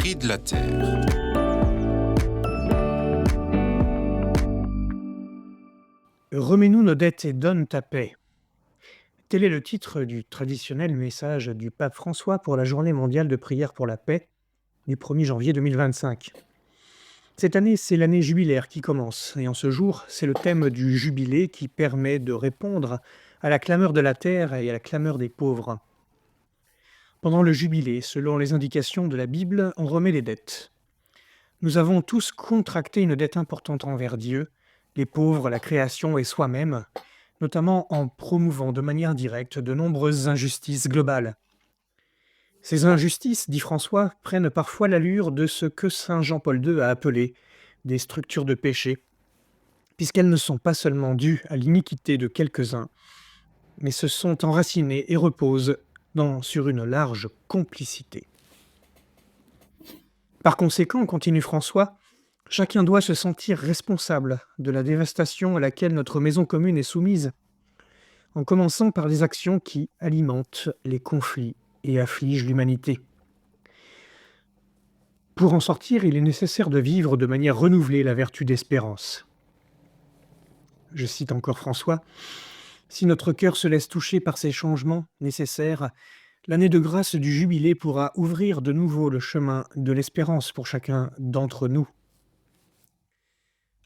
prix de la terre. Remets-nous nos dettes et donne ta paix. Tel est le titre du traditionnel message du pape François pour la journée mondiale de prière pour la paix du 1er janvier 2025. Cette année, c'est l'année jubilaire qui commence, et en ce jour, c'est le thème du jubilé qui permet de répondre à la clameur de la terre et à la clameur des pauvres. Pendant le jubilé, selon les indications de la Bible, on remet les dettes. Nous avons tous contracté une dette importante envers Dieu, les pauvres, la création et soi-même, notamment en promouvant de manière directe de nombreuses injustices globales. Ces injustices, dit François, prennent parfois l'allure de ce que saint Jean-Paul II a appelé des structures de péché, puisqu'elles ne sont pas seulement dues à l'iniquité de quelques-uns, mais se sont enracinées et reposent sur une large complicité. Par conséquent, continue François, chacun doit se sentir responsable de la dévastation à laquelle notre maison commune est soumise, en commençant par les actions qui alimentent les conflits et affligent l'humanité. Pour en sortir, il est nécessaire de vivre de manière renouvelée la vertu d'espérance. Je cite encore François, « Si notre cœur se laisse toucher par ces changements nécessaires, l'année de grâce du jubilé pourra ouvrir de nouveau le chemin de l'espérance pour chacun d'entre nous. »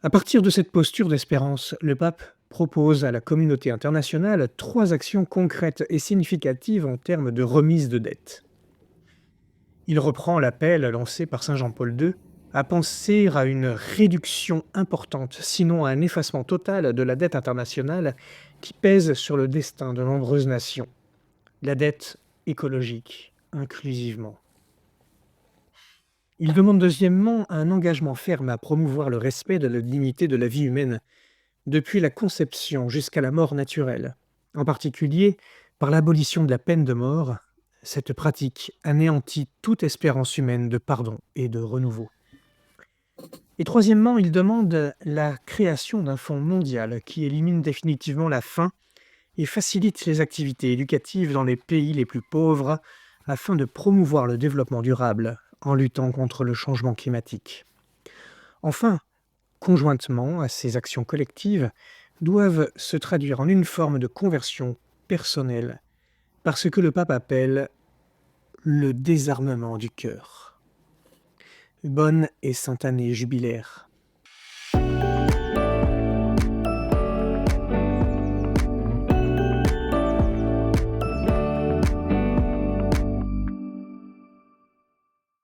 À partir de cette posture d'espérance, le pape propose à la communauté internationale 3 actions concrètes et significatives en termes de remise de dettes. Il reprend l'appel lancé par saint Jean-Paul II à penser à une réduction importante, sinon à un effacement total de la dette internationale qui pèse sur le destin de nombreuses nations. La dette écologique, inclusivement. Il demande deuxièmement un engagement ferme à promouvoir le respect de la dignité de la vie humaine, depuis la conception jusqu'à la mort naturelle, en particulier par l'abolition de la peine de mort. Cette pratique anéantit toute espérance humaine de pardon et de renouveau. Et troisièmement, il demande la création d'un fonds mondial qui élimine définitivement la faim et facilite les activités éducatives dans les pays les plus pauvres afin de promouvoir le développement durable en luttant contre le changement climatique. Enfin, conjointement à ces actions collectives, doivent se traduire en une forme de conversion personnelle par ce que le pape appelle le désarmement du cœur. Bonne et sainte année jubilaire.